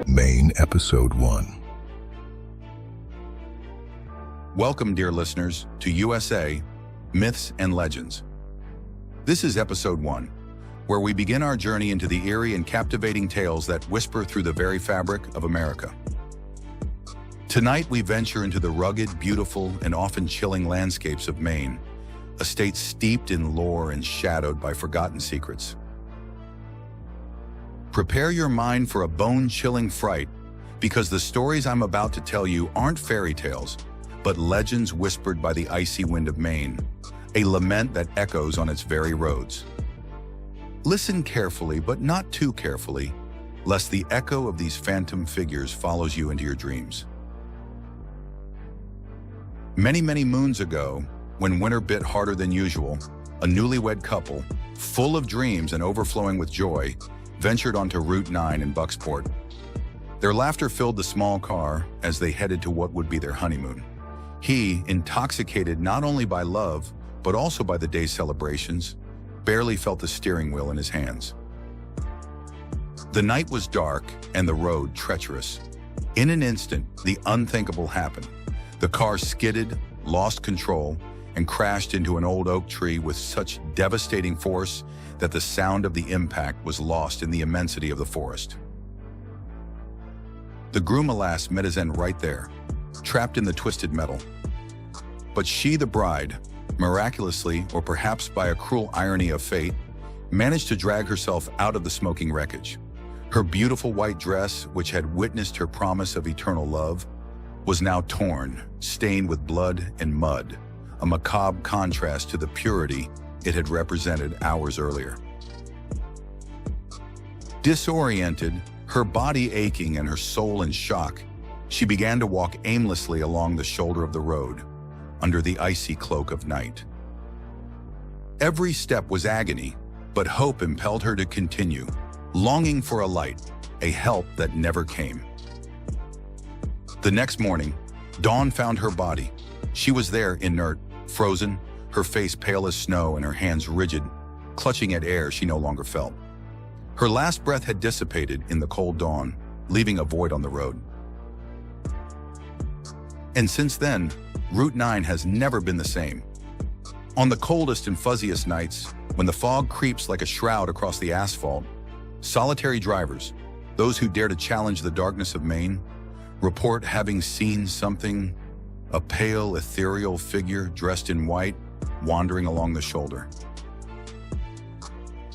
Maine, Episode 1. Welcome, dear listeners, to USA, Myths and Legends. This is Episode 1, where we begin our journey into the eerie and captivating tales that whisper through the very fabric of America. Tonight, we venture into the rugged, beautiful, and often chilling landscapes of Maine, a state steeped in lore and shadowed by forgotten secrets. Prepare your mind for a bone-chilling fright, because the stories I'm about to tell you aren't fairy tales, but legends whispered by the icy wind of Maine, a lament that echoes on its very roads. Listen carefully, but not too carefully, lest the echo of these phantom figures follows you into your dreams. Many, many moons ago, when winter bit harder than usual, a newlywed couple, full of dreams and overflowing with joy, ventured onto Route 9 in Bucksport. Their laughter filled the small car as they headed to what would be their honeymoon. He, intoxicated not only by love, but also by the day's celebrations, barely felt the steering wheel in his hands. The night was dark and the road treacherous. In an instant, the unthinkable happened. The car skidded, lost control, and crashed into an old oak tree with such devastating force that the sound of the impact was lost in the immensity of the forest. The groom, alas, met his end right there, trapped in the twisted metal. But she, the bride, miraculously, or perhaps by a cruel irony of fate, managed to drag herself out of the smoking wreckage. Her beautiful white dress, which had witnessed her promise of eternal love, was now torn, stained with blood and mud, a macabre contrast to the purity it had represented hours earlier. Disoriented, her body aching and her soul in shock, she began to walk aimlessly along the shoulder of the road, under the icy cloak of night. Every step was agony, but hope impelled her to continue, longing for a light, a help that never came. The next morning, dawn found her body. She was there, inert, frozen, her face pale as snow and her hands rigid, clutching at air she no longer felt. Her last breath had dissipated in the cold dawn, leaving a void on the road. And since then, Route 9 has never been the same. On the coldest and fuzziest nights, when the fog creeps like a shroud across the asphalt, solitary drivers, those who dare to challenge the darkness of Maine, report having seen something, a pale, ethereal figure dressed in white, wandering along the shoulder.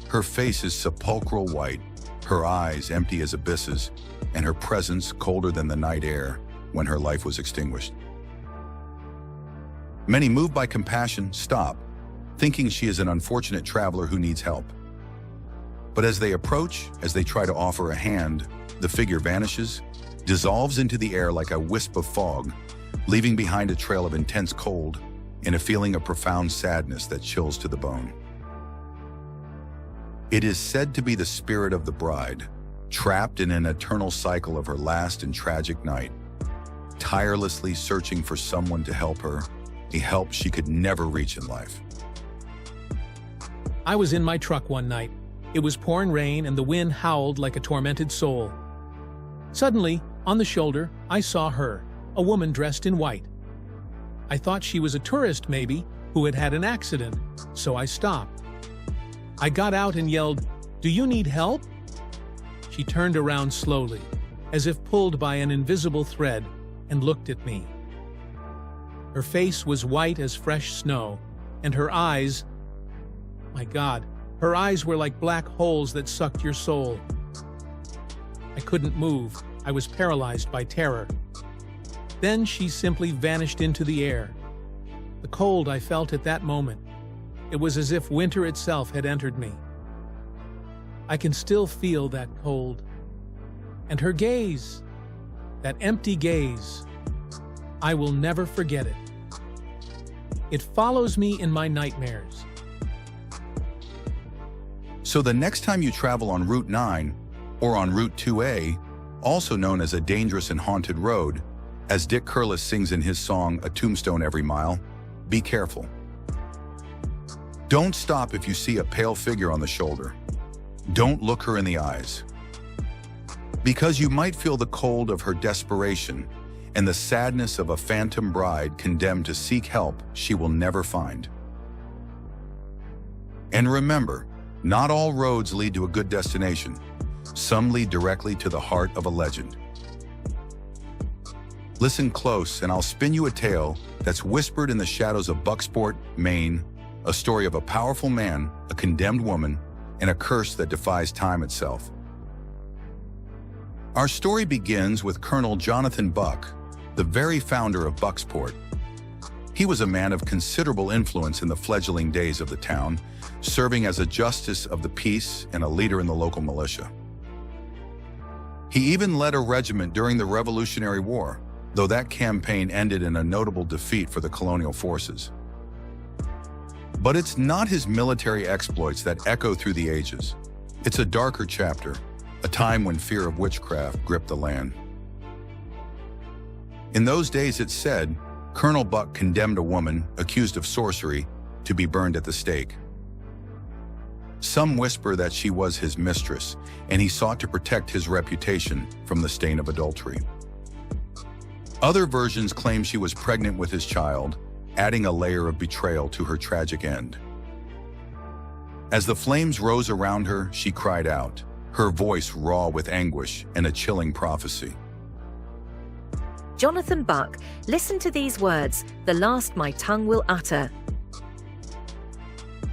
Her face is sepulchral white, her eyes empty as abysses, and her presence colder than the night air when her life was extinguished. Many, moved by compassion, stop, thinking she is an unfortunate traveler who needs help. But as they approach, as they try to offer a hand, the figure vanishes, dissolves into the air like a wisp of fog, leaving behind a trail of intense cold and a feeling of profound sadness that chills to the bone. It is said to be the spirit of the bride, trapped in an eternal cycle of her last and tragic night, tirelessly searching for someone to help her, a help she could never reach in life. I was in my truck one night. It was pouring rain and the wind howled like a tormented soul. Suddenly, on the shoulder, I saw her, a woman dressed in white. I thought she was a tourist, maybe, who had had an accident, so I stopped. I got out and yelled, "Do you need help?" She turned around slowly, as if pulled by an invisible thread, and looked at me. Her face was white as fresh snow, and her eyes, my God, her eyes were like black holes that sucked your soul. I couldn't move. I was paralyzed by terror. Then she simply vanished into the air. The cold I felt at that moment, it was as if winter itself had entered me. I can still feel that cold. And her gaze, that empty gaze, I will never forget it. It follows me in my nightmares. So the next time you travel on Route 9 or on Route 2A, also known as a dangerous and haunted road, as Dick Curlis sings in his song A Tombstone Every Mile, be careful. Don't stop if you see a pale figure on the shoulder. Don't look her in the eyes. Because you might feel the cold of her desperation and the sadness of a phantom bride condemned to seek help she will never find. And remember, not all roads lead to a good destination. Some lead directly to the heart of a legend. Listen close and I'll spin you a tale that's whispered in the shadows of Bucksport, Maine, a story of a powerful man, a condemned woman, and a curse that defies time itself. Our story begins with Colonel Jonathan Buck, the very founder of Bucksport. He was a man of considerable influence in the fledgling days of the town, serving as a justice of the peace and a leader in the local militia. He even led a regiment during the Revolutionary War, though that campaign ended in a notable defeat for the colonial forces. But it's not his military exploits that echo through the ages. It's a darker chapter, a time when fear of witchcraft gripped the land. In those days, it's said, Colonel Buck condemned a woman accused of sorcery to be burned at the stake. Some whisper that she was his mistress, and he sought to protect his reputation from the stain of adultery. Other versions claim she was pregnant with his child, adding a layer of betrayal to her tragic end. As the flames rose around her, she cried out, her voice raw with anguish and a chilling prophecy. Jonathan Buck, listen to these words, the last my tongue will utter.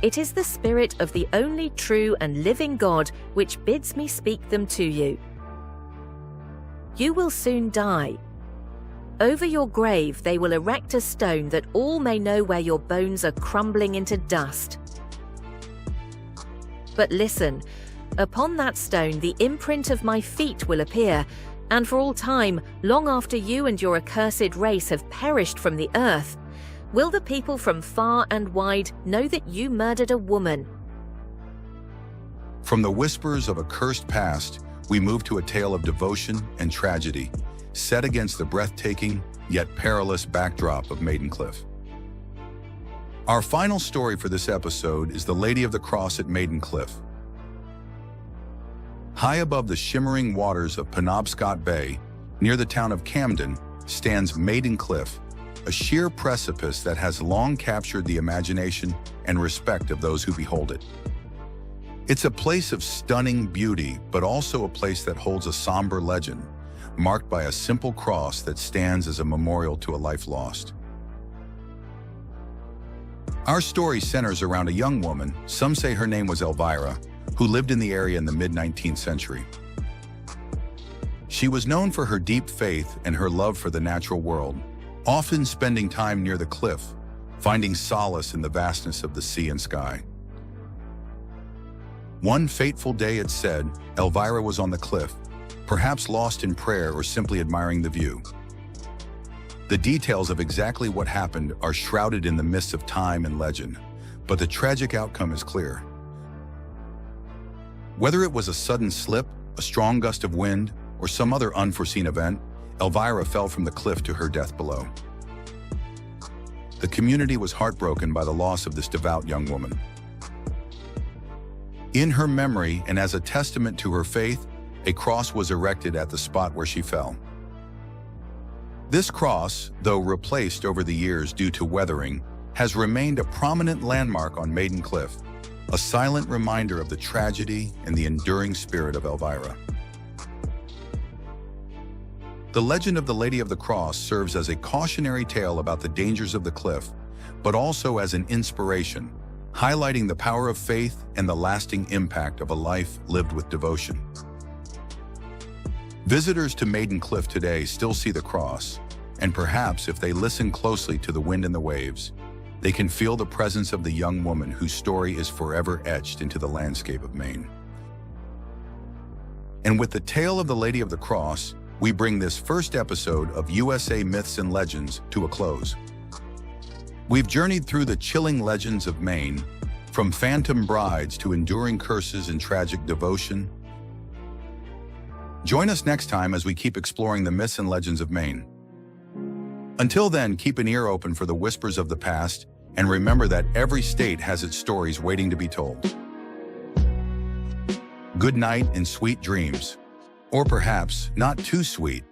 It is the spirit of the only true and living God which bids me speak them to you. You will soon die. Over your grave they will erect a stone that all may know where your bones are crumbling into dust. But listen, upon that stone the imprint of my feet will appear, and for all time, long after you and your accursed race have perished from the earth, will the people from far and wide know that you murdered a woman. From the whispers of a cursed past, we move to a tale of devotion and tragedy, set against the breathtaking yet perilous backdrop of Maiden Cliff. Our final story for this episode is the Lady of the Cross at Maiden Cliff. High above the shimmering waters of Penobscot Bay, near the town of Camden, stands Maiden Cliff, a sheer precipice that has long captured the imagination and respect of those who behold it. It's a place of stunning beauty, but also a place that holds a somber legend, marked by a simple cross that stands as a memorial to a life lost. Our story centers around a young woman, some say her name was Elvira, who lived in the area in the mid-19th century. She was known for her deep faith and her love for the natural world, often spending time near the cliff, finding solace in the vastness of the sea and sky. One fateful day, it said, Elvira was on the cliff, perhaps lost in prayer or simply admiring the view. The details of exactly what happened are shrouded in the mists of time and legend, but the tragic outcome is clear. Whether it was a sudden slip, a strong gust of wind, or some other unforeseen event, Elvira fell from the cliff to her death below. The community was heartbroken by the loss of this devout young woman. In her memory and as a testament to her faith, a cross was erected at the spot where she fell. This cross, though replaced over the years due to weathering, has remained a prominent landmark on Maiden Cliff, a silent reminder of the tragedy and the enduring spirit of Elvira. The legend of the Lady of the Cross serves as a cautionary tale about the dangers of the cliff, but also as an inspiration, highlighting the power of faith and the lasting impact of a life lived with devotion. Visitors to Maiden Cliff today still see the cross, and perhaps if they listen closely to the wind and the waves, they can feel the presence of the young woman whose story is forever etched into the landscape of Maine. And with the tale of the Lady of the Cross, we bring this first episode of USA Myths and Legends to a close. We've journeyed through the chilling legends of Maine, from phantom brides to enduring curses and tragic devotion. Join us next time as we keep exploring the myths and legends of Maine. Until then, keep an ear open for the whispers of the past, and remember that every state has its stories waiting to be told. Good night and sweet dreams. Or perhaps not too sweet,